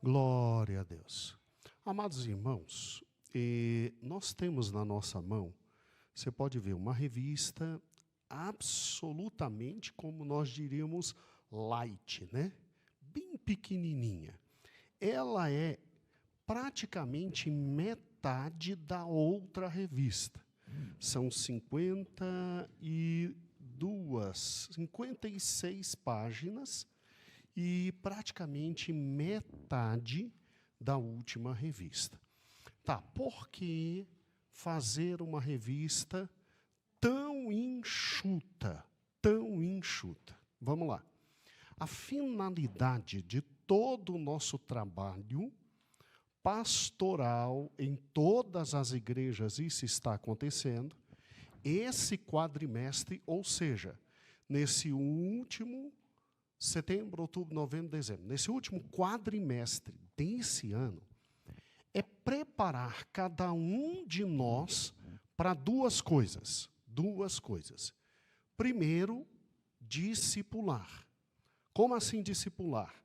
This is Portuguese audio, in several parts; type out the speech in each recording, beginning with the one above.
Glória a Deus. Amados irmãos, nós temos na nossa mão, você pode ver, uma revista absolutamente, como nós diríamos, light, né? Bem pequenininha. Ela é praticamente metade da outra revista. São 56 páginas e praticamente metade da última revista. Tá, por que fazer uma revista tão enxuta, tão enxuta? Vamos lá. A finalidade de todo o nosso trabalho pastoral em todas as igrejas, isso está acontecendo, esse quadrimestre, ou seja, nesse último setembro, outubro, novembro, dezembro, nesse último quadrimestre desse ano, é preparar cada um de nós para duas coisas. Primeiro, discipular. Como assim discipular?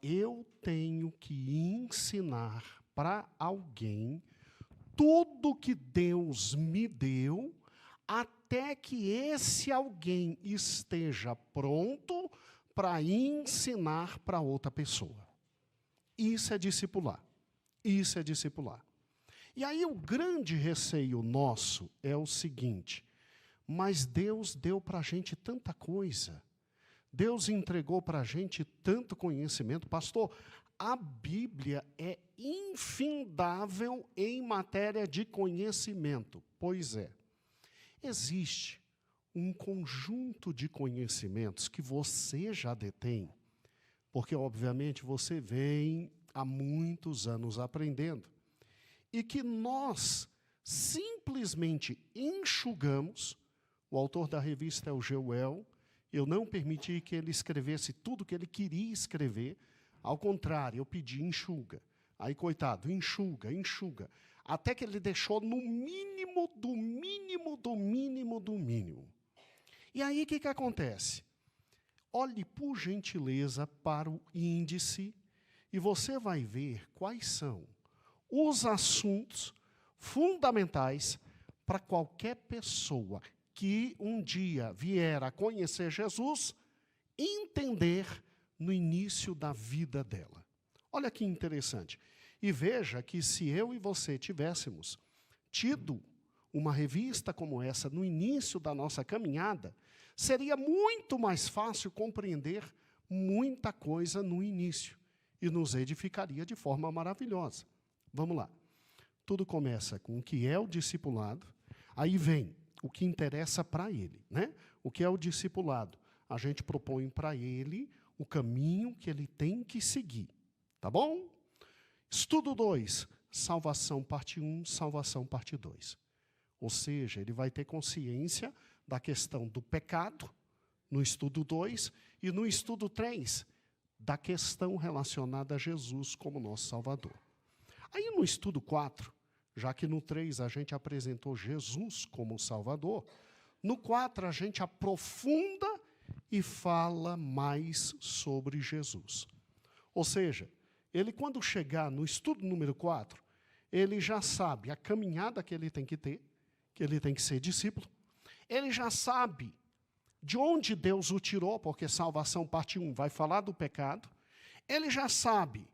Eu tenho que ensinar para alguém tudo que Deus me deu, até que esse alguém esteja pronto para ensinar para outra pessoa. Isso é discipular. Isso é discipular. E aí o grande receio nosso é o seguinte: mas Deus deu para a gente tanta coisa. Deus entregou para a gente tanto conhecimento. Pastor, a Bíblia é infindável em matéria de conhecimento. Pois é. Existe um conjunto de conhecimentos que você já detém, porque, obviamente, você vem há muitos anos aprendendo, e que nós simplesmente enxugamos. O autor da revista é o Joel. Eu não permiti que ele escrevesse tudo que ele queria escrever. Ao contrário, eu pedi, enxuga. Aí, coitado, enxuga. Até que ele deixou no mínimo, do mínimo. E aí, o que acontece? Olhe, por gentileza, para o índice e você vai ver quais são os assuntos fundamentais para qualquer pessoa que um dia vier a conhecer Jesus, entender no início da vida dela. Olha que interessante. E veja que se eu e você tivéssemos tido uma revista como essa no início da nossa caminhada, seria muito mais fácil compreender muita coisa no início e nos edificaria de forma maravilhosa. Vamos lá. Tudo começa com o que é o discipulado, aí vem o que interessa para ele, né? O que é o discipulado? A gente propõe para ele o caminho que ele tem que seguir. Tá bom? Estudo 2, salvação parte 1, salvação parte 2. Ou seja, ele vai ter consciência da questão do pecado, no estudo 2, e no estudo 3, da questão relacionada a Jesus como nosso Salvador. Aí no estudo 4, já que no 3 a gente apresentou Jesus como Salvador, no 4 a gente aprofunda e fala mais sobre Jesus. Ou seja, ele quando chegar no estudo número 4, ele já sabe a caminhada que ele tem que ter, que ele tem que ser discípulo, ele já sabe de onde Deus o tirou, porque salvação parte 1 vai falar do pecado, ele já sabe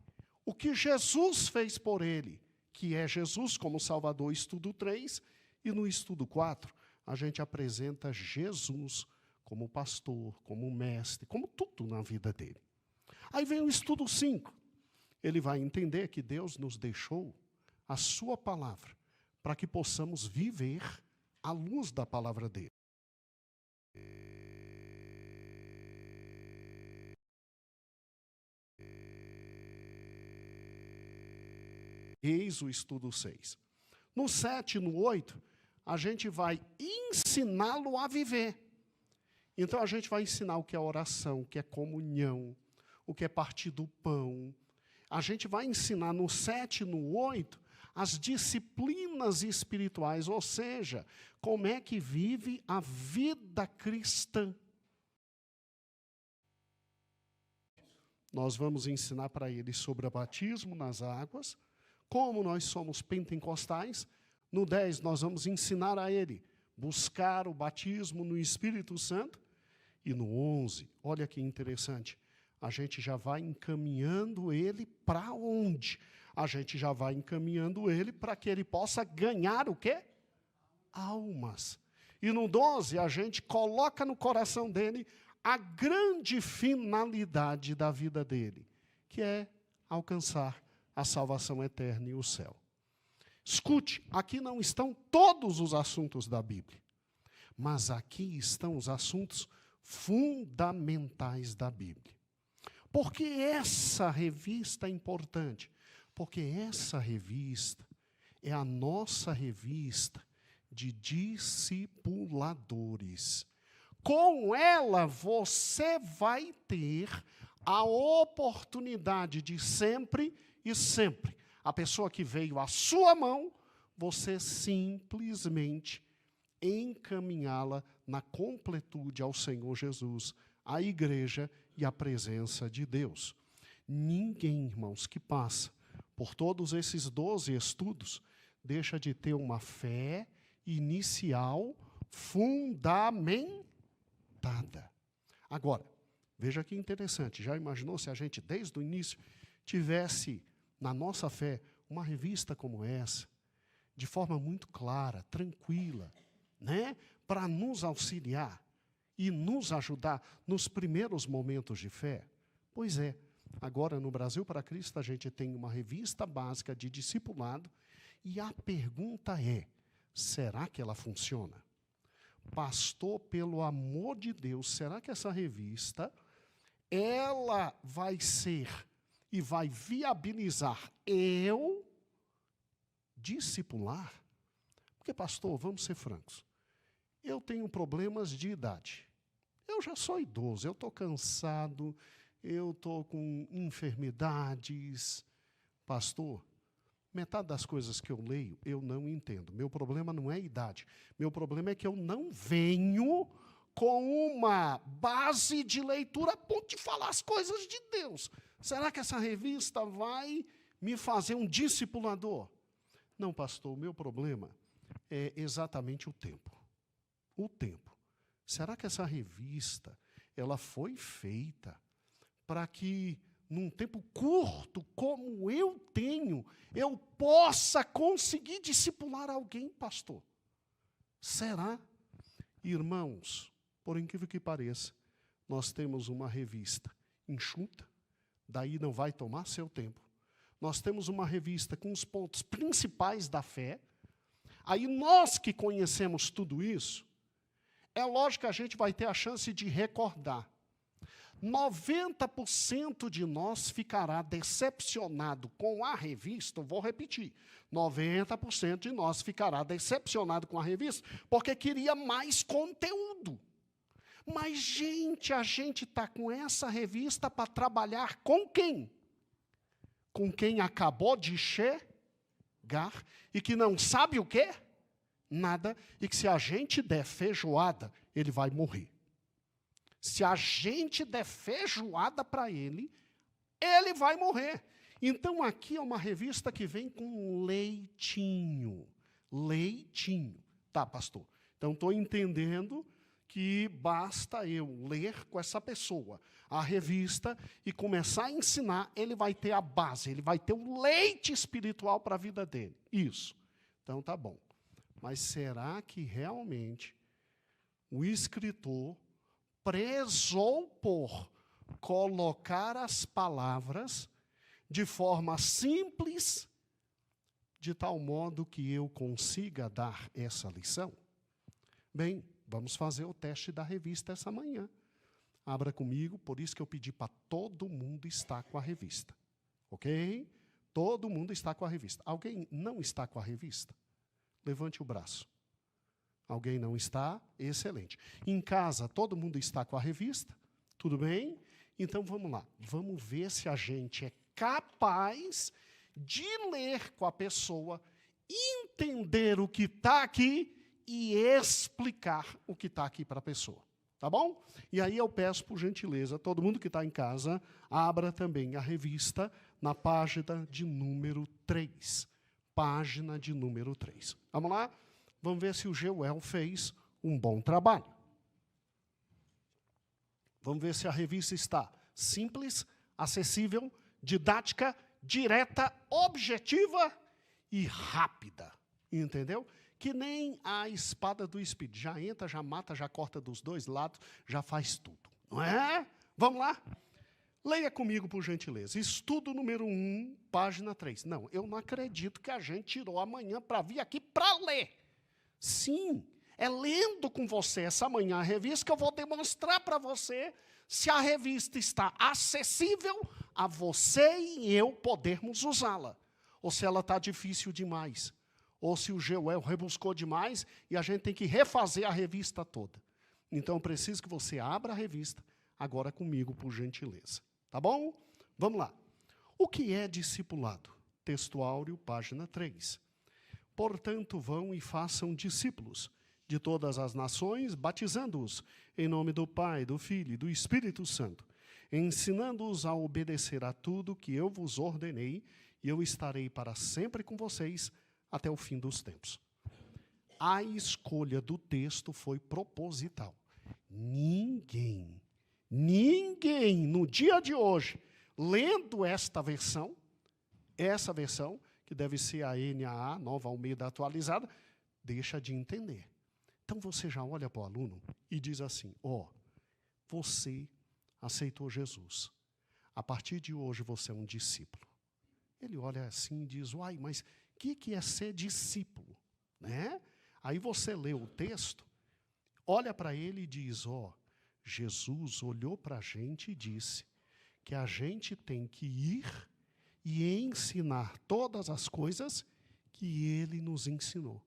o que Jesus fez por ele, que é Jesus como Salvador, estudo 3, e no estudo 4, a gente apresenta Jesus como pastor, como mestre, como tudo na vida dele. Aí vem o estudo 5. Ele vai entender que Deus nos deixou a sua palavra para que possamos viver à luz da palavra dele. Eis o estudo 6. No 7 e no 8, a gente vai ensiná-lo a viver. Então, a gente vai ensinar o que é oração, o que é comunhão, o que é partir do pão. A gente vai ensinar no 7 e no 8 as disciplinas espirituais, ou seja, como é que vive a vida cristã. nós vamos ensinar para ele sobre o batismo nas águas. Como nós somos pentecostais, no 10 nós vamos ensinar a ele buscar o batismo no Espírito Santo. E no 11, olha que interessante, a gente já vai encaminhando ele para onde? A gente já vai encaminhando ele para que ele possa ganhar o quê? Almas. E no 12, a gente coloca no coração dele a grande finalidade da vida dele, que é alcançar a salvação eterna e o céu. Escute, aqui não estão todos os assuntos da Bíblia, mas aqui estão os assuntos fundamentais da Bíblia. Por que essa revista é importante? Porque essa revista é a nossa revista de discipuladores. Com ela, você vai ter a oportunidade de sempre e sempre. A pessoa que veio à sua mão, você simplesmente encaminhá-la na completude ao Senhor Jesus, à igreja e à presença de Deus. Ninguém, irmãos, que passa por todos esses 12 estudos, deixa de ter uma fé inicial fundamentada. Agora, veja que interessante, já imaginou se a gente, desde o início, tivesse na nossa fé uma revista como essa, de forma muito clara, tranquila, né, para nos auxiliar e nos ajudar nos primeiros momentos de fé? Pois é, agora no Brasil para Cristo a gente tem uma revista básica de discipulado e a pergunta é, será que ela funciona? Pastor, pelo amor de Deus, será que essa revista, ela vai ser e vai viabilizar eu discipular? Porque, pastor, vamos ser francos, eu tenho problemas de idade. Eu já sou idoso, eu estou cansado, eu estou com enfermidades. Pastor, metade das coisas que eu leio, eu não entendo. Meu problema não é a idade. Meu problema é que eu não venho com uma base de leitura a ponto de falar as coisas de Deus. Será que essa revista vai me fazer um discipulador? Não, pastor, o meu problema é exatamente o tempo. O tempo. Será que essa revista, ela foi feita para que num tempo curto, como eu tenho, eu possa conseguir discipular alguém, pastor? Será? Irmãos, por incrível que pareça, nós temos uma revista enxuta, daí não vai tomar seu tempo. Nós temos uma revista com os pontos principais da fé. Aí nós que conhecemos tudo isso, é lógico que a gente vai ter a chance de recordar. 90% de nós ficará decepcionado com a revista, vou repetir, 90% de nós ficará decepcionado com a revista, porque queria mais conteúdo. Mas, gente, a gente está com essa revista para trabalhar com quem? Com quem acabou de chegar e que não sabe o quê? Nada, e que se a gente der feijoada, ele vai morrer. Se a gente der feijoada para ele, ele vai morrer. Então, aqui é uma revista que vem com leitinho. Leitinho. Tá, pastor? Então, estou entendendo que basta eu ler com essa pessoa a revista e começar a ensinar, ele vai ter a base, ele vai ter o leite espiritual para a vida dele. Isso. Então, tá bom. Mas será que realmente o escritor prezou por colocar as palavras de forma simples, de tal modo que eu consiga dar essa lição? Bem, vamos fazer o teste da revista essa manhã. Abra comigo, por isso que eu pedi para todo mundo estar com a revista. Ok? Todo mundo está com a revista. Alguém não está com a revista? Levante o braço. Alguém não está? Excelente. Em casa, todo mundo está com a revista? Tudo bem? Então, vamos lá. Vamos ver se a gente é capaz de ler com a pessoa, entender o que está aqui e explicar o que está aqui para a pessoa. Tá bom? E aí eu peço, por gentileza, todo mundo que está em casa, abra também a revista na página de número 3. Página de número 3. Vamos lá? Vamos ver se o Geuel fez um bom trabalho. Vamos ver se a revista está simples, acessível, didática, direta, objetiva e rápida. Entendeu? Que nem a espada do Espírito. Já entra, já mata, já corta dos dois lados, já faz tudo. Não é? Vamos lá? Leia comigo, por gentileza. Estudo número 1, página 3. Não, eu não acredito que a gente tirou amanhã para vir aqui para ler. Sim, é lendo com você essa manhã a revista que eu vou demonstrar para você se a revista está acessível a você e eu podermos usá-la. Ou se ela está difícil demais. Ou se o Geuel rebuscou demais e a gente tem que refazer a revista toda. Então, eu preciso que você abra a revista agora comigo, por gentileza. Tá bom? Vamos lá. O que é discipulado? Texto áureo, página 3. Portanto, vão e façam discípulos de todas as nações, batizando-os em nome do Pai, do Filho e do Espírito Santo, ensinando-os a obedecer a tudo que eu vos ordenei, e eu estarei para sempre com vocês, até o fim dos tempos. A escolha do texto foi proposital. Ninguém, no dia de hoje, lendo esta versão, essa versão, que deve ser a NAA, Nova Almeida Atualizada, deixa de entender. Então você já olha para o aluno e diz assim, você aceitou Jesus. A partir de hoje você é um discípulo. Ele olha assim e diz, mas o que é ser discípulo? Né? Aí você lê o texto, olha para ele e diz, Jesus olhou para a gente e disse que a gente tem que ir e ensinar todas as coisas que ele nos ensinou.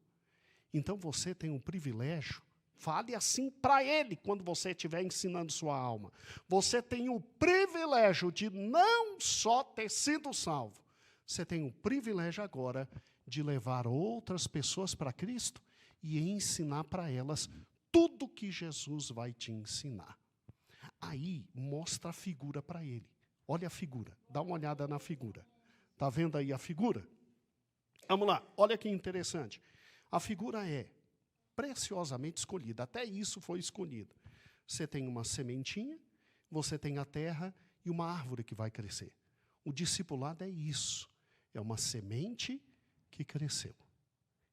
Então você tem um privilégio, fale assim para ele quando você estiver ensinando sua alma. Você tem o privilégio de não só ter sido salvo, você tem o privilégio agora de levar outras pessoas para Cristo e ensinar para elas tudo que Jesus vai te ensinar. Aí, mostra a figura para ele. Olha a figura, dá uma olhada na figura. Está vendo aí a figura? Vamos lá, olha que interessante. A figura é preciosamente escolhida, até isso foi escolhido. Você tem uma sementinha, você tem a terra e uma árvore que vai crescer. O discipulado é isso, é uma semente que cresceu.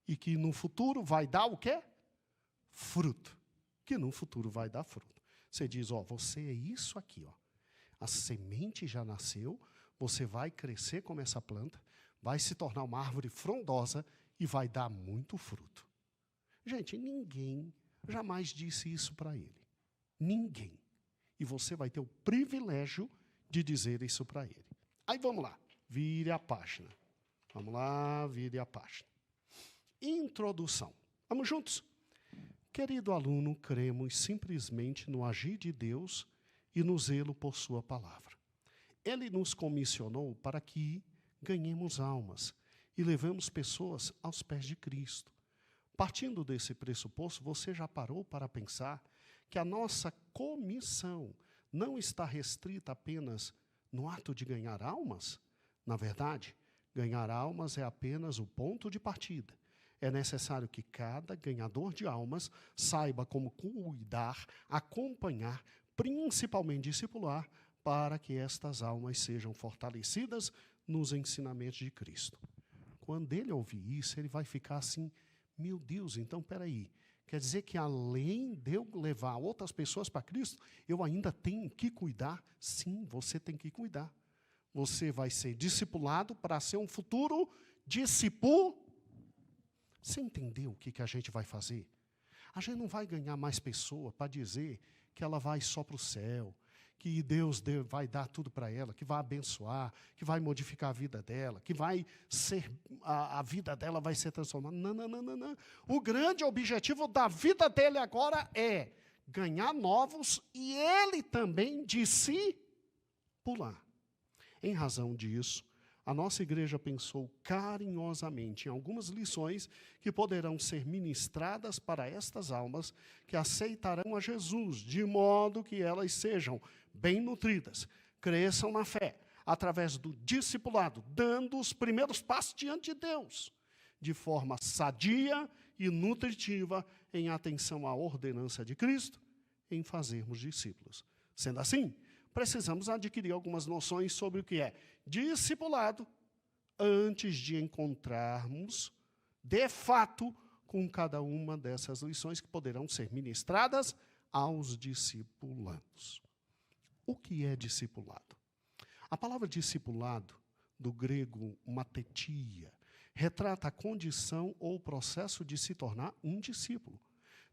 E que no futuro vai dar o quê? Fruto. Que no futuro vai dar fruto. Você diz, você é isso aqui, A semente já nasceu, você vai crescer como essa planta, vai se tornar uma árvore frondosa e vai dar muito fruto. Gente, ninguém jamais disse isso para ele. Ninguém. E você vai ter o privilégio de dizer isso para ele. Aí vamos lá, vire a página. Vamos lá, vire a página. Introdução. Vamos juntos? Querido aluno, cremos simplesmente no agir de Deus e no zelo por sua palavra. Ele nos comissionou para que ganhemos almas e levemos pessoas aos pés de Cristo. Partindo desse pressuposto, você já parou para pensar que a nossa comissão não está restrita apenas no ato de ganhar almas? Na verdade, ganhar almas é apenas o ponto de partida. É necessário que cada ganhador de almas saiba como cuidar, acompanhar, principalmente discipular, para que estas almas sejam fortalecidas nos ensinamentos de Cristo. Quando ele ouvir isso, ele vai ficar assim, meu Deus, então, peraí, quer dizer que além de eu levar outras pessoas para Cristo, eu ainda tenho que cuidar? Sim, você tem que cuidar. Você vai ser discipulado para ser um futuro discípulo. Você entendeu o que a gente vai fazer? A gente não vai ganhar mais pessoa para dizer que ela vai só para o céu, que Deus vai dar tudo para ela, que vai abençoar, que vai modificar a vida dela, que vai ser, a vida dela vai ser transformada. Não. O grande objetivo da vida dele agora é ganhar novos e ele também discipular. Em razão disso, a nossa igreja pensou carinhosamente em algumas lições que poderão ser ministradas para estas almas que aceitarão a Jesus, de modo que elas sejam bem nutridas, cresçam na fé, através do discipulado, dando os primeiros passos diante de Deus, de forma sadia e nutritiva, em atenção à ordenança de Cristo, em fazermos discípulos. Sendo assim, precisamos adquirir algumas noções sobre o que é discipulado antes de encontrarmos, de fato, com cada uma dessas lições que poderão ser ministradas aos discipulandos. O que é discipulado? A palavra discipulado, do grego matetia, retrata a condição ou processo de se tornar um discípulo,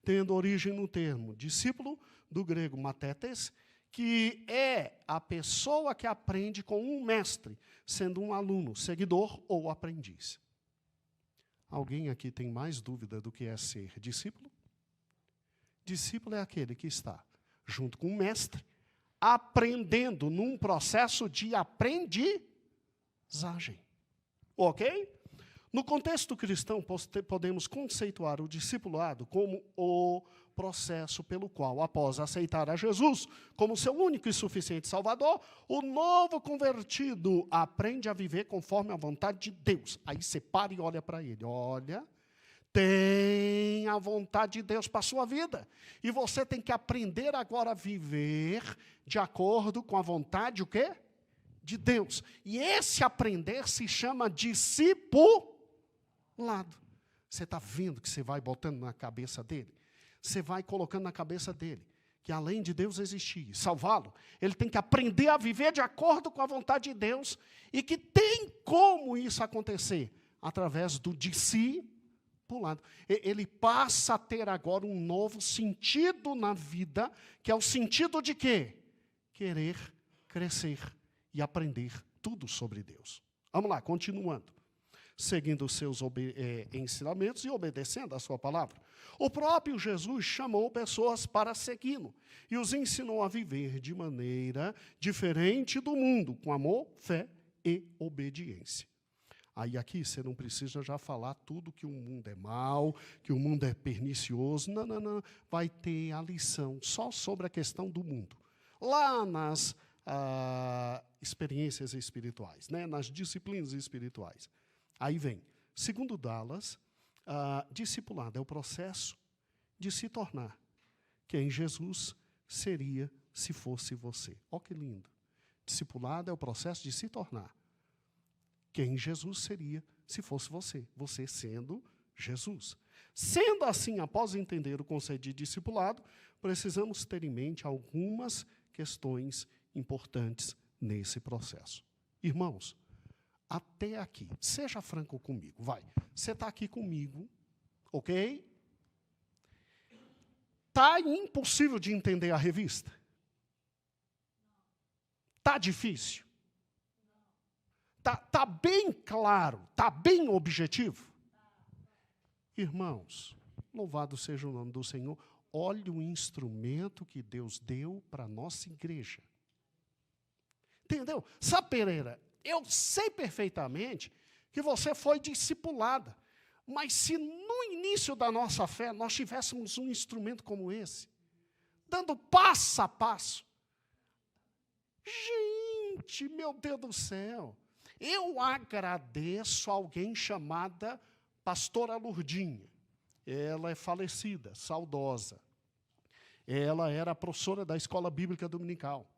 tendo origem no termo discípulo, do grego matetes, que é a pessoa que aprende com um mestre, sendo um aluno, seguidor ou aprendiz. Alguém aqui tem mais dúvida do que é ser discípulo? Discípulo é aquele que está junto com o mestre, aprendendo num processo de aprendizagem. Ok? No contexto cristão, podemos conceituar o discipulado como o processo pelo qual, após aceitar a Jesus como seu único e suficiente Salvador, o novo convertido aprende a viver conforme a vontade de Deus. Aí você para e olha para ele. Olha, tem a vontade de Deus para a sua vida. E você tem que aprender agora a viver de acordo com a vontade, o quê? De Deus. E esse aprender se chama discipulado. Você está vendo que você vai botando na cabeça dele? Você vai colocando na cabeça dele que além de Deus existir, salvá-lo, ele tem que aprender a viver de acordo com a vontade de Deus e que tem como isso acontecer através do discipulado. Ele passa a ter agora um novo sentido na vida, que é o sentido de quê? Querer crescer e aprender tudo sobre Deus. Vamos lá, continuando. Seguindo os seus ensinamentos e obedecendo a sua palavra. O próprio Jesus chamou pessoas para segui-lo e os ensinou a viver de maneira diferente do mundo, com amor, fé e obediência. Aí aqui você não precisa já falar tudo que o mundo é mau, que o mundo é pernicioso. Não, não, não. Vai ter a lição só sobre a questão do mundo. Lá nas experiências espirituais, né? Nas disciplinas espirituais. Aí vem, segundo Dallas, discipulado é o processo de se tornar quem Jesus seria se fosse você. Olha que lindo. Discipulado é o processo de se tornar quem Jesus seria se fosse você. Você sendo Jesus. Sendo assim, após entender o conceito de discipulado, precisamos ter em mente algumas questões importantes nesse processo. Irmãos, até aqui, seja franco comigo, vai. Você está aqui comigo, ok? Está impossível de entender a revista? Está difícil? Está bem claro? Está bem objetivo? Irmãos, louvado seja o nome do Senhor. Olhe o instrumento que Deus deu para a nossa igreja. Entendeu? Sabe, Pereira, eu sei perfeitamente que você foi discipulada, mas se no início da nossa fé nós tivéssemos um instrumento como esse, dando passo a passo, gente, meu Deus do céu, eu agradeço a alguém chamada pastora Lourdinha. Ela é falecida, saudosa. Ela era professora da escola bíblica dominical.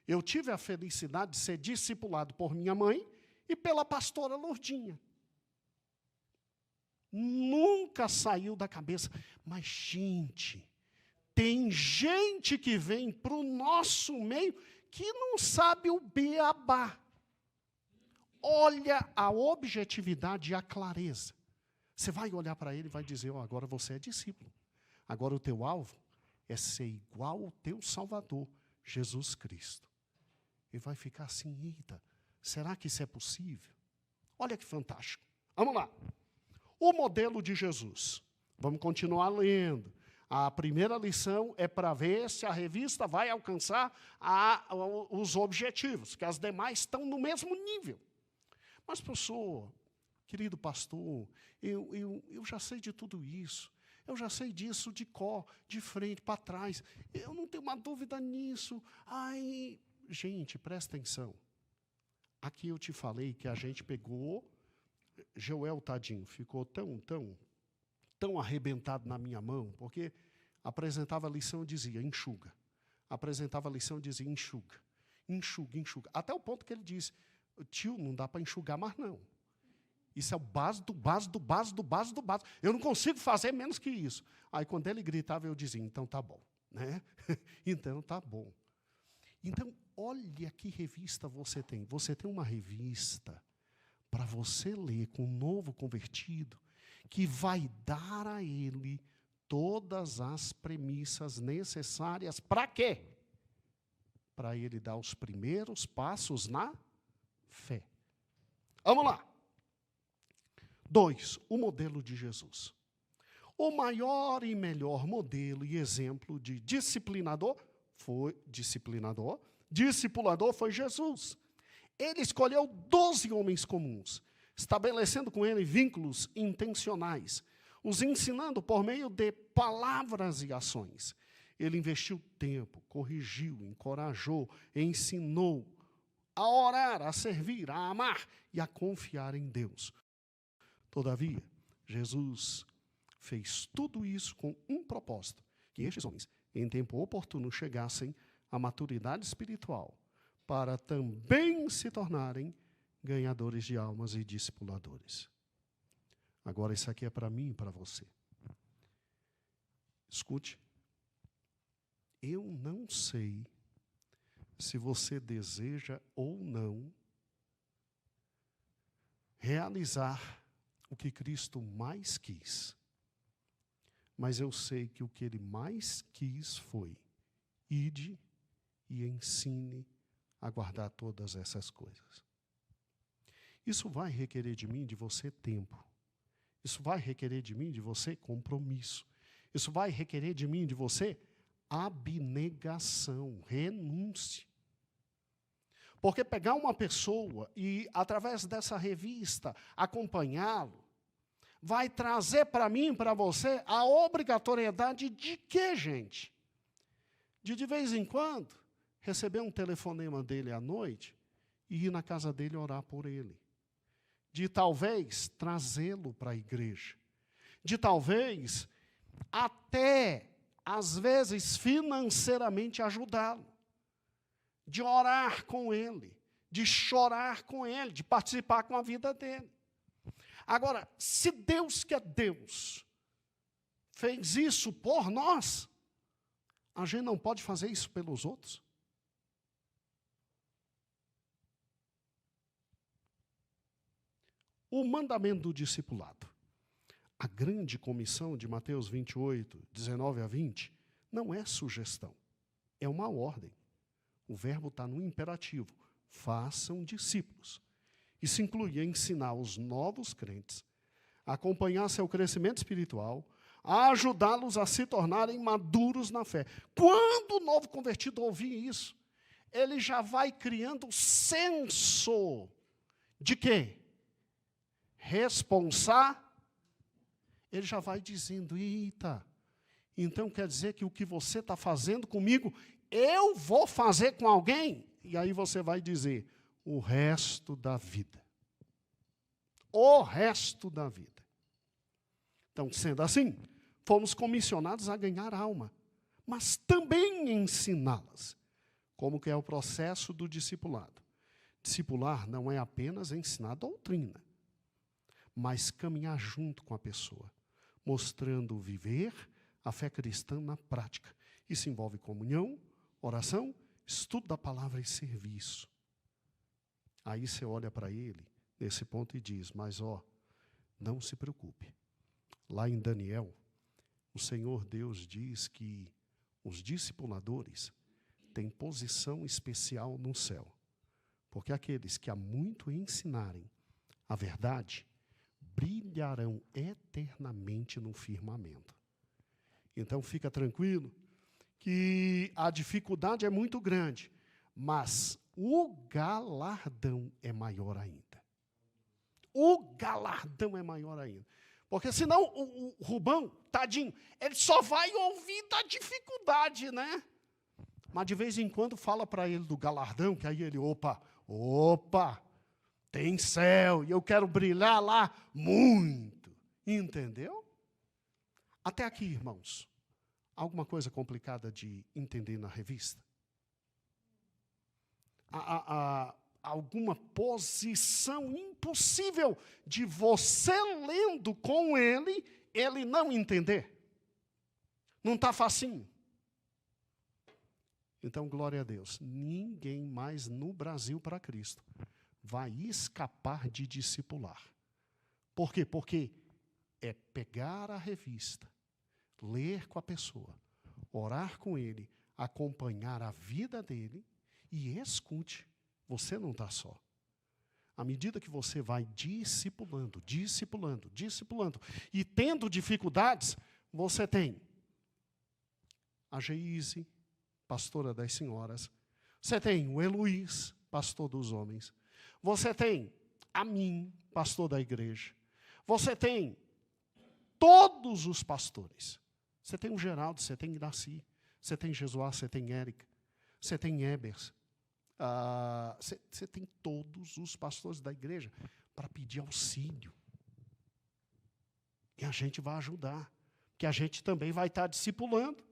Eu tive a felicidade de ser discipulado por minha mãe e pela pastora Lourdinha. Nunca saiu da cabeça. Mas, gente, tem gente que vem para o nosso meio que não sabe o beabá. Olha a objetividade e a clareza. Você vai olhar para ele e vai dizer, agora você é discípulo. Agora o teu alvo é ser igual ao teu Salvador, Jesus Cristo. E vai ficar assim, eita, será que isso é possível? Olha que fantástico. Vamos lá. O modelo de Jesus. Vamos continuar lendo. A primeira lição é para ver se a revista vai alcançar os objetivos, que as demais estão no mesmo nível. Mas, professor, querido pastor, eu já sei de tudo isso. Eu já sei disso de cor, de frente, para trás. Eu não tenho uma dúvida nisso. Ai, gente, presta atenção. Aqui eu te falei que a gente pegou, Joel, tadinho, ficou tão arrebentado na minha mão, porque apresentava a lição e dizia, enxuga. Apresentava a lição e dizia, enxuga. Enxuga, enxuga. Até o ponto que ele disse, tio, não dá para enxugar mais não. Isso é o base do base do base do base do base. Eu não consigo fazer menos que isso. Aí, quando ele gritava, eu dizia, então tá bom. Né? Então tá bom. Então, olha que revista você tem. Você tem uma revista para você ler com um novo convertido, que vai dar a ele todas as premissas necessárias. Para quê? Para ele dar os primeiros passos na fé. Vamos lá. 2, o modelo de Jesus. O maior e melhor modelo e exemplo de discipulador foi Jesus. Ele escolheu 12 homens comuns, estabelecendo com ele vínculos intencionais, os ensinando por meio de palavras e ações. Ele investiu tempo, corrigiu, encorajou, ensinou a orar, a servir, a amar e a confiar em Deus. Todavia, Jesus fez tudo isso com um propósito, que estes homens, em tempo oportuno, chegassem à maturidade espiritual, para também se tornarem ganhadores de almas e discipuladores. Agora, isso aqui é para mim e para você. Escute. Eu não sei se você deseja ou não realizar o que Cristo mais quis. Mas eu sei que o que ele mais quis foi: ide e ensine a guardar todas essas coisas. Isso vai requerer de mim e de você tempo. Isso vai requerer de mim e de você compromisso. Isso vai requerer de mim e de você abnegação, renúncia. Porque pegar uma pessoa e, através dessa revista, acompanhá-lo, vai trazer para mim e para você a obrigatoriedade de quê, gente? De vez em quando, receber um telefonema dele à noite e ir na casa dele orar por ele. De talvez trazê-lo para a igreja. De talvez até, às vezes, financeiramente ajudá-lo. De orar com ele, de chorar com ele, de participar com a vida dele. Agora, se Deus, que é Deus, fez isso por nós, a gente não pode fazer isso pelos outros? O mandamento do discipulado. A grande comissão de Mateus 28, 19 a 20, não é sugestão, é uma ordem. O verbo está no imperativo. Façam discípulos. Isso inclui ensinar os novos crentes, acompanhar seu crescimento espiritual, a ajudá-los a se tornarem maduros na fé. Quando o novo convertido ouvir isso, ele já vai criando senso de quê? Ele já vai dizendo, eita, então quer dizer que o que você está fazendo comigo, eu vou fazer com alguém? E aí você vai dizer, o resto da vida. O resto da vida. Então, sendo assim, fomos comissionados a ganhar alma, mas também ensiná-las. Como que é o processo do discipulado? Discipular não é apenas ensinar doutrina, mas caminhar junto com a pessoa, mostrando viver a fé cristã na prática. Isso envolve comunhão, oração, estudo da palavra e serviço. Aí você olha para ele, nesse ponto, e diz, mas não se preocupe. Lá em Daniel, o Senhor Deus diz que os discipuladores têm posição especial no céu. Porque aqueles que há muito ensinarem a verdade, brilharão eternamente no firmamento. Então fica tranquilo que a dificuldade é muito grande, mas o galardão é maior ainda. o galardão é maior ainda. Porque senão o Rubão, tadinho, ele só vai ouvir da dificuldade, né? Mas de vez em quando fala para ele do galardão, que aí ele, opa, tem céu, e eu quero brilhar lá muito. Entendeu? Até aqui, irmãos, alguma coisa complicada de entender na revista? Alguma posição impossível de você lendo com ele não entender? Não está facinho? Então, glória a Deus, ninguém mais no Brasil para Cristo vai escapar de discipular. Por quê? Porque é pegar a revista, ler com a pessoa, orar com ele, acompanhar a vida dele e escute. Você não está só. À medida que você vai discipulando, e tendo dificuldades, você tem a Geise, pastora das senhoras. Você tem o Eluís, pastor dos homens. Você tem a mim, pastor da igreja. Você tem todos os pastores. Você tem o Geraldo, você tem Iraci, você tem Jesuá, você tem Érica, você tem Ebers. Você tem todos os pastores da igreja para pedir auxílio. E a gente vai ajudar. Que a gente também vai estar discipulando.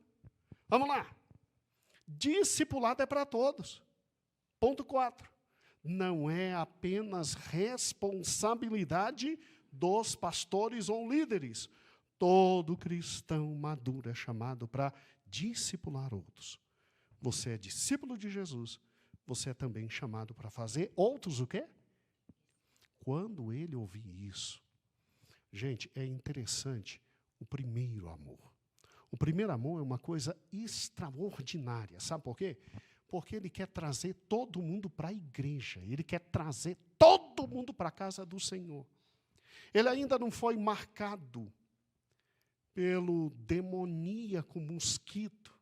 Vamos lá. Discipulado é para todos. Ponto 4. Não é apenas responsabilidade dos pastores ou líderes. Todo cristão maduro é chamado para discipular outros. Você é discípulo de Jesus, você é também chamado para fazer outros o quê? Quando ele ouvir isso, gente, é interessante o primeiro amor. O primeiro amor é uma coisa extraordinária. Sabe por quê? Porque ele quer trazer todo mundo para a igreja. Ele quer trazer todo mundo para a casa do Senhor. Ele ainda não foi marcado pelo demoníaco mosquito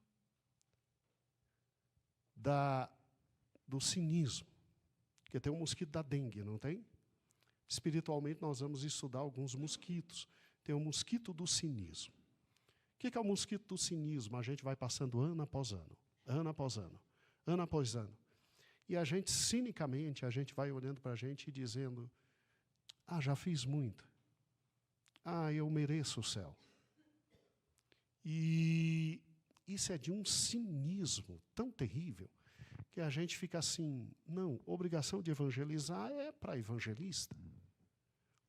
do cinismo. Porque tem um mosquito da dengue, não tem? Espiritualmente, nós vamos estudar alguns mosquitos. Tem o mosquito do cinismo. O que é o mosquito do cinismo? A gente vai passando ano após ano, ano após ano, ano após ano. E a gente, cinicamente, a gente vai olhando para a gente e dizendo, já fiz muito. Eu mereço o céu. E isso é de um cinismo tão terrível que a gente fica assim, não, obrigação de evangelizar é para evangelista.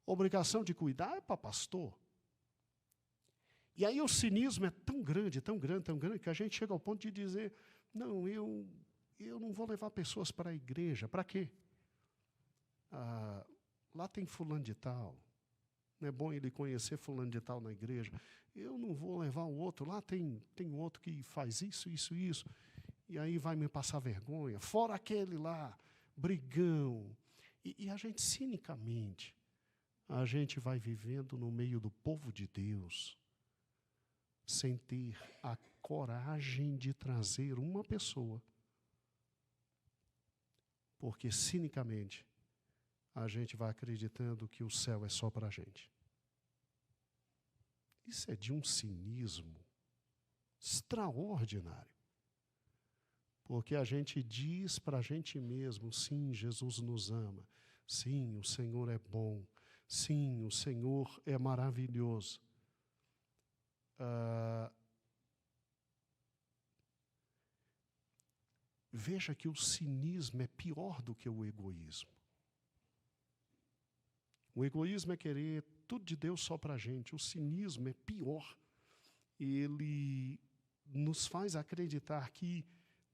Obrigação de cuidar é para pastor. E aí o cinismo é tão grande, que a gente chega ao ponto de dizer, não, eu não vou levar pessoas para a igreja. Para quê? Lá tem fulano de tal. Não é bom ele conhecer fulano de tal na igreja. Eu não vou levar o outro. Lá tem outro que faz isso. E aí vai me passar vergonha. Fora aquele lá, brigão. E a gente, cinicamente, a gente vai vivendo no meio do povo de Deus, sem ter a coragem de trazer uma pessoa. Porque, cinicamente, a gente vai acreditando que o céu é só para a gente. Isso é de um cinismo extraordinário. Porque a gente diz para a gente mesmo, sim, Jesus nos ama, sim, o Senhor é bom, sim, o Senhor é maravilhoso. Veja que o cinismo é pior do que o egoísmo. O egoísmo é querer tudo de Deus só para a gente. O cinismo é pior. Ele nos faz acreditar que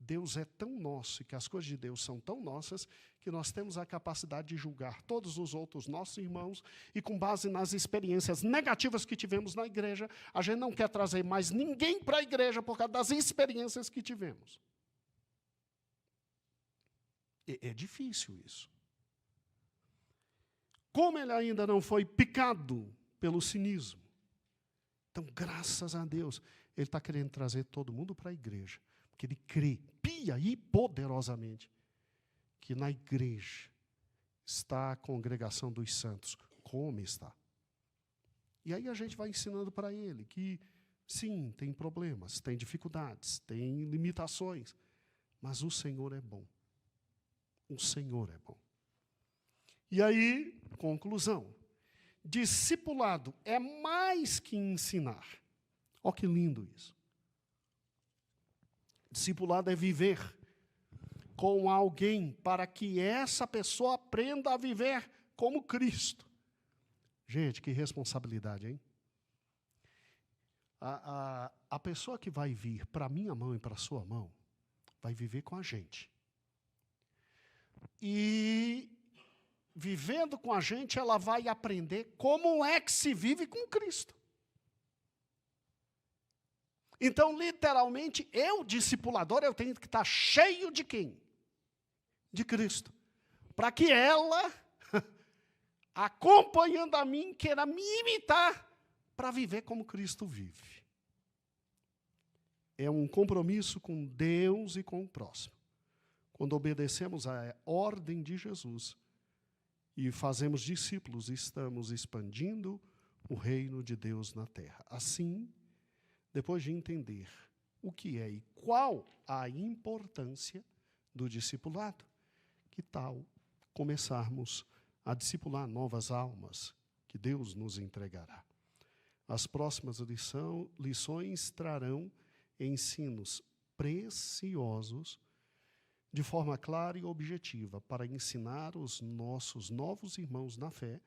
Deus é tão nosso e que as coisas de Deus são tão nossas que nós temos a capacidade de julgar todos os outros nossos irmãos e, com base nas experiências negativas que tivemos na igreja, a gente não quer trazer mais ninguém para a igreja por causa das experiências que tivemos. É difícil isso. Como ele ainda não foi picado pelo cinismo, então, graças a Deus, ele está querendo trazer todo mundo para a igreja, porque ele crê, pia e poderosamente, que na igreja está a congregação dos santos, como está. E aí a gente vai ensinando para ele que, sim, tem problemas, tem dificuldades, tem limitações, mas o Senhor é bom. O Senhor é bom. E aí, conclusão. Discipulado é mais que ensinar. Olha que lindo isso. Discipulado é viver com alguém para que essa pessoa aprenda a viver como Cristo. Gente, que responsabilidade, hein? A pessoa que vai vir para a minha mão e para a sua mão, vai viver com a gente. E, vivendo com a gente, ela vai aprender como é que se vive com Cristo. Então, literalmente, eu, discipulador, eu tenho que estar cheio de quem? De Cristo. Para que ela, acompanhando a mim, queira me imitar para viver como Cristo vive. É um compromisso com Deus e com o próximo. Quando obedecemos à ordem de Jesus e fazemos discípulos, estamos expandindo o reino de Deus na terra. Assim, depois de entender o que é e qual a importância do discipulado, que tal começarmos a discipular novas almas que Deus nos entregará? As próximas lições trarão ensinos preciosos de forma clara e objetiva para ensinar os nossos novos irmãos na fé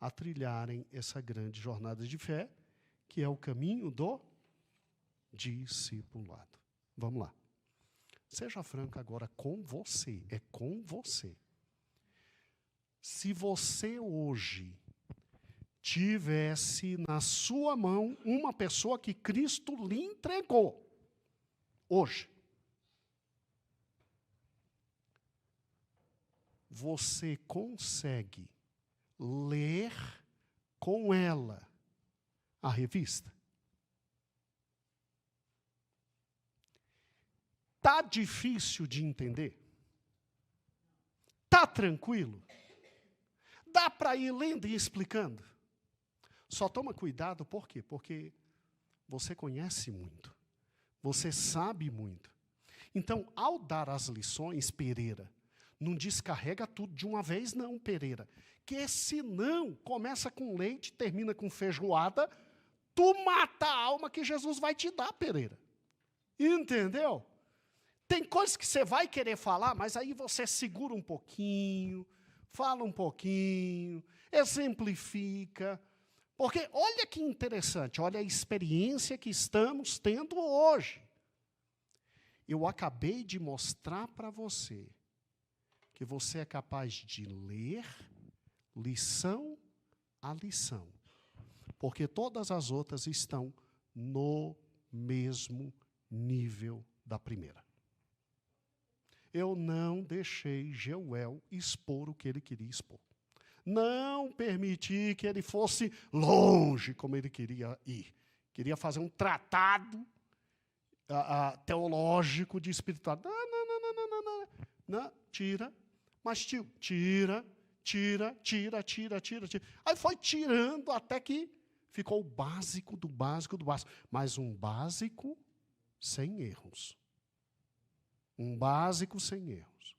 a trilharem essa grande jornada de fé, que é o caminho do discipulado. Vamos lá. Seja franco agora com você, é com você. Se você hoje tivesse na sua mão uma pessoa que Cristo lhe entregou, hoje, você consegue ler com ela a revista? Está difícil de entender? Está tranquilo? Dá para ir lendo e explicando? Só toma cuidado, por quê? Porque você conhece muito, você sabe muito. Então, ao dar as lições, Pereira, não descarrega tudo de uma vez, não, Pereira. Que senão, começa com leite, termina com feijoada, tu mata a alma que Jesus vai te dar, Pereira. Entendeu? Tem coisas que você vai querer falar, mas aí você segura um pouquinho, fala um pouquinho, exemplifica. Porque olha que interessante, olha a experiência que estamos tendo hoje. Eu acabei de mostrar para você que você é capaz de ler lição a lição, porque todas as outras estão no mesmo nível da primeira. Eu não deixei Jeuel expor o que ele queria expor. Não permiti que ele fosse longe como ele queria ir. Queria fazer um tratado teológico de espiritualidade. Não, tira. Mas tira. Aí foi tirando até que ficou o básico do básico do básico. Mas um básico sem erros. Um básico sem erros.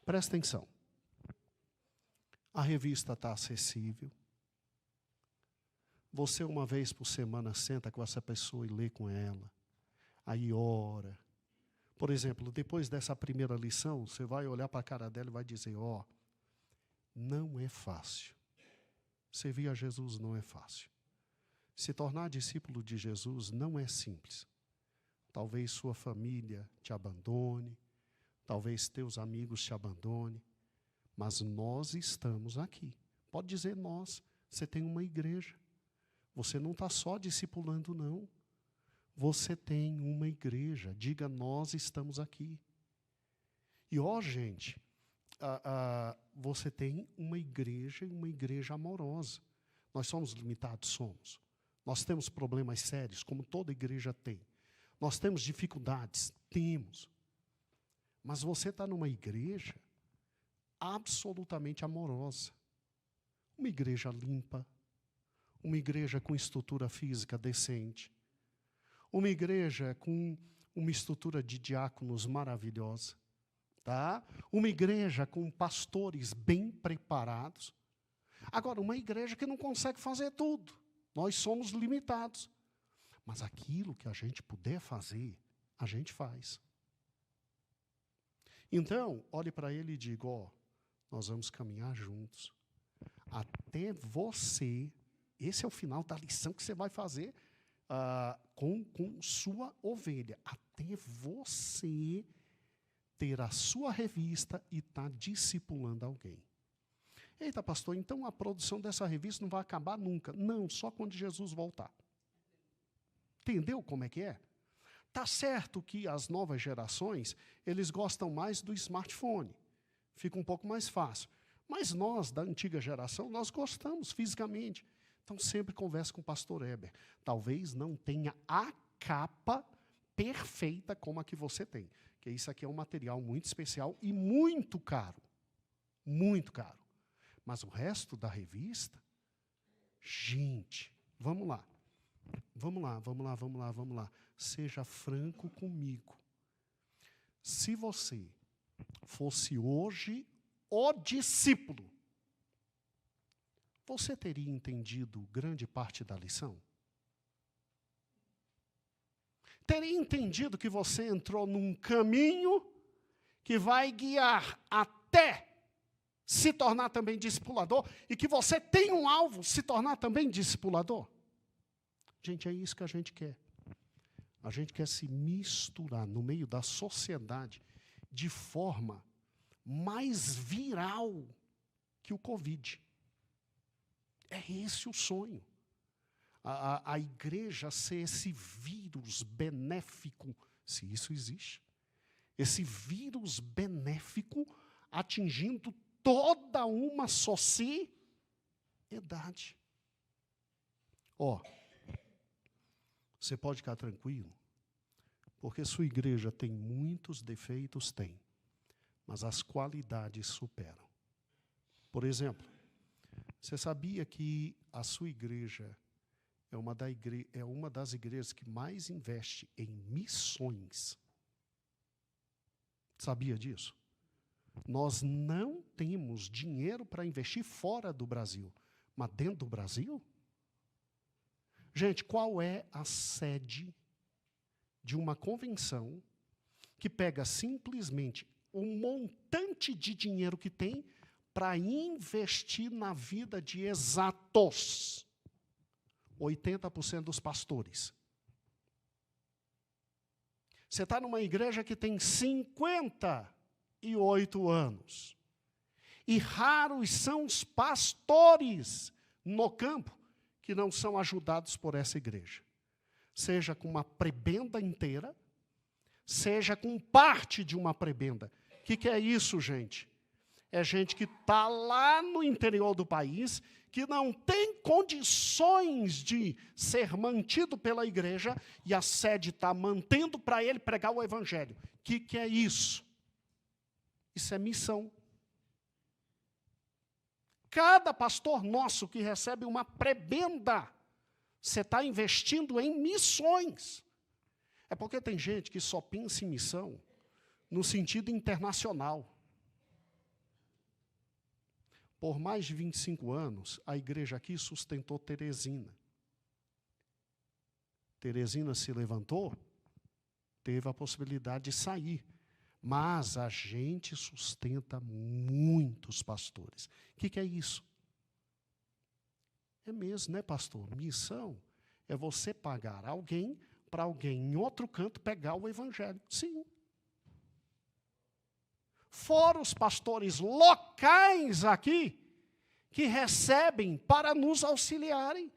Presta atenção. A revista está acessível. Você, uma vez por semana, senta com essa pessoa e lê com ela. Aí ora. Por exemplo, depois dessa primeira lição, você vai olhar para a cara dela e vai dizer, não é fácil. Servir a Jesus não é fácil. Se tornar discípulo de Jesus não é simples. Talvez sua família te abandone, talvez teus amigos te abandonem, mas nós estamos aqui. Pode dizer nós, você tem uma igreja. Você não está só discipulando, não. Você tem uma igreja. Diga, nós estamos aqui. E, gente, você tem uma igreja amorosa. Nós somos limitados? Somos. Nós temos problemas sérios, como toda igreja tem. Nós temos dificuldades? Temos. Mas você está numa igreja absolutamente amorosa, Uma igreja limpa, uma igreja com estrutura física decente, uma igreja com uma estrutura de diáconos maravilhosa, tá? Uma igreja com pastores bem preparados. Agora, uma igreja que não consegue fazer tudo. Nós somos limitados. Mas aquilo que a gente puder fazer, a gente faz. Então, olhe para ele e diga, nós vamos caminhar juntos. Até você, esse é o final da lição que você vai fazer com sua ovelha. Até você ter a sua revista e estar discipulando alguém. Eita, pastor, então a produção dessa revista não vai acabar nunca. Não, só quando Jesus voltar. Entendeu como é que é? Tá certo que as novas gerações, eles gostam mais do smartphone. Fica um pouco mais fácil. Mas nós, da antiga geração, nós gostamos fisicamente. Então, sempre converse com o pastor Heber. Talvez não tenha a capa perfeita como a que você tem. Porque isso aqui é um material muito especial e muito caro. Muito caro. Mas o resto da revista, gente, vamos lá. Vamos lá. Seja franco comigo. Se você fosse hoje o discípulo, você teria entendido grande parte da lição? Teria entendido que você entrou num caminho que vai guiar até se tornar também discipulador e que você tem um alvo, se tornar também discipulador? Gente, é isso que a gente quer. A gente quer se misturar no meio da sociedade de forma mais viral que o Covid. É esse o sonho. A igreja ser esse vírus benéfico, se isso existe. Esse vírus benéfico atingindo toda uma sociedade. Você pode ficar tranquilo, porque sua igreja tem muitos defeitos, tem, mas as qualidades superam. Por exemplo, você sabia que a sua igreja é uma das igrejas que mais investe em missões? Sabia disso? Nós não temos dinheiro para investir fora do Brasil, mas dentro do Brasil? Gente, qual é a sede de uma convenção que pega simplesmente um montante de dinheiro que tem para investir na vida de exatos 80% dos pastores? Você está numa igreja que tem 58 anos. E raros são os pastores no campo que não são ajudados por essa igreja. Seja com uma prebenda inteira, seja com parte de uma prebenda. O que é isso, gente? É gente que está lá no interior do país, que não tem condições de ser mantido pela igreja, e a sede está mantendo para ele pregar o evangelho. O que é isso? Isso é missão. Cada pastor nosso que recebe uma prebenda, você está investindo em missões. É porque tem gente que só pensa em missão no sentido internacional. Por mais de 25 anos, a igreja aqui sustentou Teresina. Teresina se levantou, teve a possibilidade de sair. Mas a gente sustenta muitos pastores. O que é isso? É mesmo, né, pastor? Missão é você pagar alguém para alguém em outro canto pegar o evangelho. Sim. Fora os pastores locais aqui, que recebem para nos auxiliarem.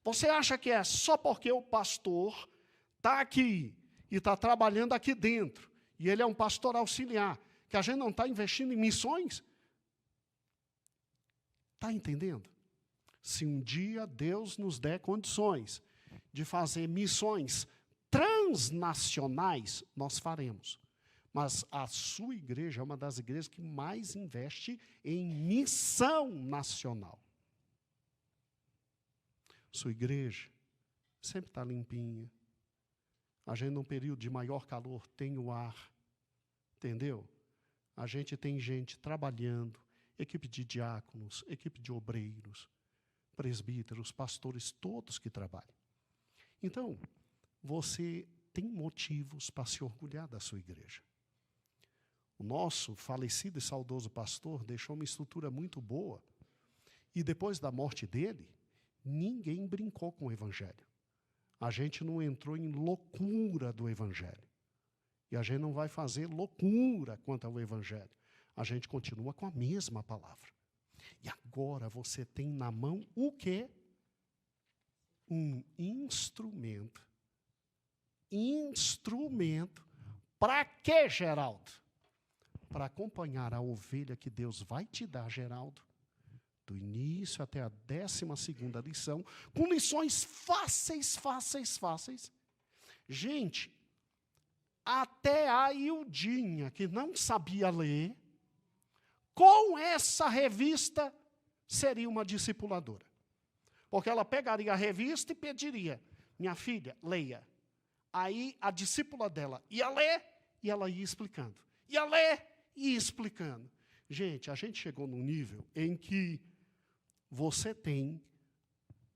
Você acha que é só porque o pastor está aqui e está trabalhando aqui dentro, e ele é um pastor auxiliar, que a gente não está investindo em missões? Está entendendo? Se um dia Deus nos der condições de fazer missões transnacionais, nós faremos. Mas a sua igreja é uma das igrejas que mais investe em missão nacional. Sua igreja sempre está limpinha. A gente, num período de maior calor, tem o ar. Entendeu? A gente tem gente trabalhando, equipe de diáconos, equipe de obreiros, presbíteros, pastores, todos que trabalham. Então, você tem motivos para se orgulhar da sua igreja. O nosso falecido e saudoso pastor deixou uma estrutura muito boa, e depois da morte dele, ninguém brincou com o evangelho. A gente não entrou em loucura do evangelho. E a gente não vai fazer loucura quanto ao evangelho. A gente continua com a mesma palavra. E agora você tem na mão o quê? Um instrumento. Instrumento. Para quê, Geraldo? Para acompanhar a ovelha que Deus vai te dar, Geraldo, do início até a 12ª lição, com lições fáceis, fáceis, fáceis. Gente, até a Ildinha, que não sabia ler, com essa revista, seria uma discipuladora. Porque ela pegaria a revista e pediria, minha filha, leia. Aí a discípula dela ia ler e ela ia explicando. Ia ler e ia explicando. Gente, a gente chegou num nível em que você tem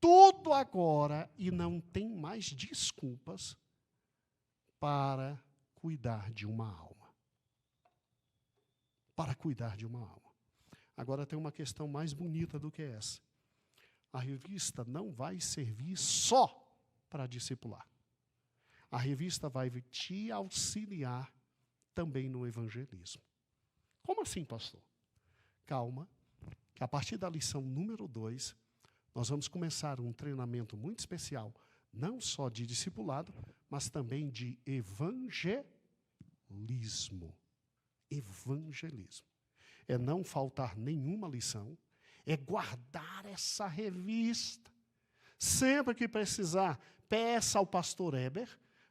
tudo agora e não tem mais desculpas para cuidar de uma alma. Para cuidar de uma alma. Agora tem uma questão mais bonita do que essa. A revista não vai servir só para discipular. A revista vai te auxiliar também no evangelismo. Como assim, pastor? Calma, que a partir da lição número 2, nós vamos começar um treinamento muito especial, não só de discipulado, mas também de evangelismo. Evangelismo. É não faltar nenhuma lição, é guardar essa revista. Sempre que precisar, peça ao pastor Heber.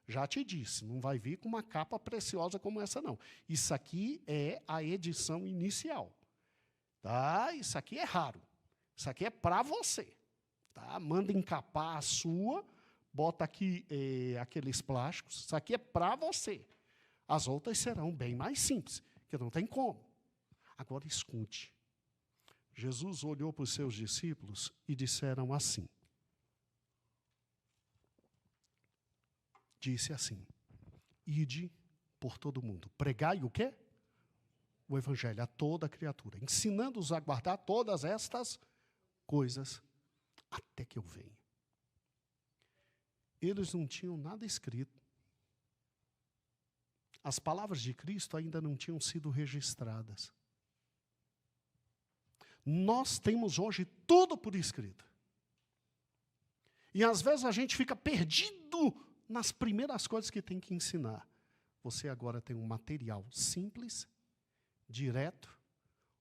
Já te disse, não vai vir com uma capa preciosa como essa, não. Isso aqui é a edição inicial. Tá? Isso aqui é raro. Isso aqui é para você. Tá? Manda encapar a sua, bota aqui aqueles plásticos. Isso aqui é para você. As outras serão bem mais simples, que não tem como. Agora escute. Jesus olhou para os seus discípulos e disseram assim. Disse assim, ide por todo mundo. Pregai o quê? O evangelho a toda criatura, ensinando-os a guardar todas estas coisas até que eu venha. Eles não tinham nada escrito. As palavras de Cristo ainda não tinham sido registradas. Nós temos hoje tudo por escrito. E às vezes a gente fica perdido nas primeiras coisas que tem que ensinar. Você agora tem um material simples, direto,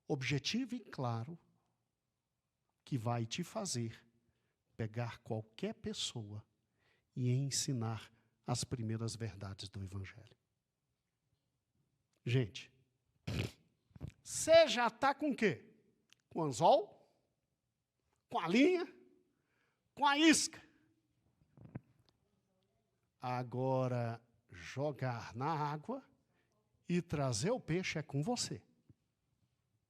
objetivo e claro, que vai te fazer pegar qualquer pessoa e ensinar as primeiras verdades do Evangelho. Gente, você já está com o quê? Com o anzol? Com a linha? Com a isca? Agora, jogar na água e trazer o peixe é com você.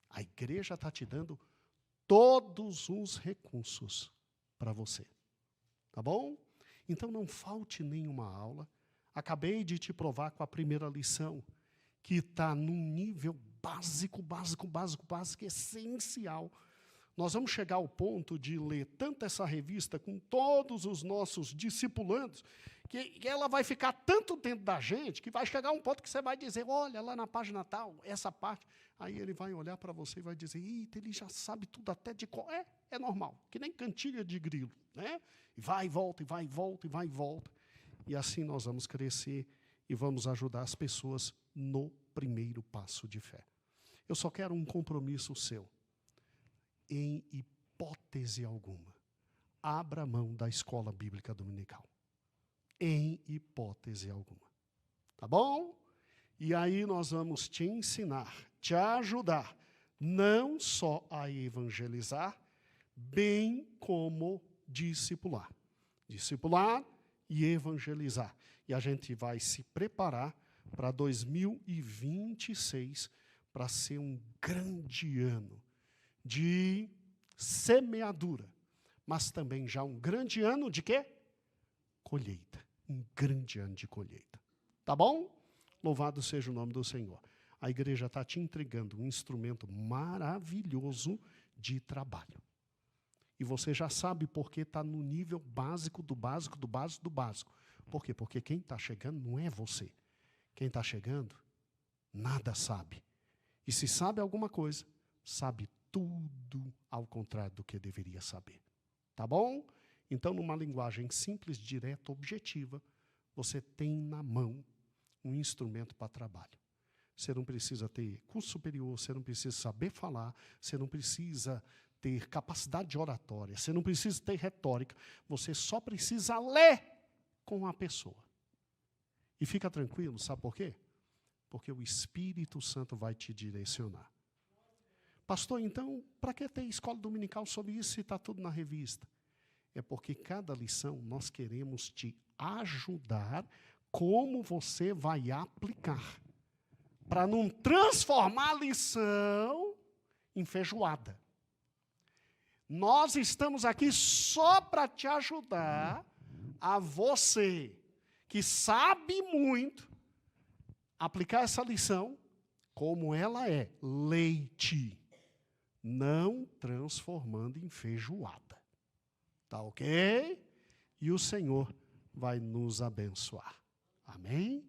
A igreja está te dando todos os recursos para você. Tá bom? Então não falte nenhuma aula. Acabei de te provar com a primeira lição, que está num nível básico, essencial. Nós vamos chegar ao ponto de ler tanto essa revista com todos os nossos discipulandos, que ela vai ficar tanto dentro da gente, que vai chegar um ponto que você vai dizer, olha, lá na página tal, essa parte. Aí ele vai olhar para você e vai dizer, eita, ele já sabe tudo até de qual. É normal, que nem cantiga de grilo. Né? E vai e volta, e vai e volta, e vai e volta. E assim nós vamos crescer e vamos ajudar as pessoas no primeiro passo de fé. Eu só quero um compromisso seu. Em hipótese alguma, abra mão da escola bíblica dominical. Em hipótese alguma. Tá bom? E aí nós vamos te ensinar, te ajudar, não só a evangelizar, bem como discipular. Discipular e evangelizar. E a gente vai se preparar para 2026, para ser um grande ano de semeadura, mas também já um grande ano de quê? Colheita. Um grande ano de colheita. Tá bom? Louvado seja o nome do Senhor. A igreja está te entregando um instrumento maravilhoso de trabalho. E você já sabe porque está no nível básico, do básico, do básico, do básico. Por quê? Porque quem está chegando não é você. Quem está chegando, nada sabe. E se sabe alguma coisa, sabe tudo ao contrário do que deveria saber. Tá bom? Então, numa linguagem simples, direta, objetiva, você tem na mão um instrumento para trabalho. Você não precisa ter curso superior, você não precisa saber falar, você não precisa ter capacidade de oratória, você não precisa ter retórica, você só precisa ler com a pessoa. E fica tranquilo, sabe por quê? Porque o Espírito Santo vai te direcionar. Pastor, então, para que ter escola dominical sobre isso se está tudo na revista? É porque cada lição nós queremos te ajudar como você vai aplicar. Para não transformar a lição em feijoada. Nós estamos aqui só para te ajudar a você, que sabe muito, aplicar essa lição como ela é, leite, não transformando em feijoada. Tá ok? E o Senhor vai nos abençoar. Amém?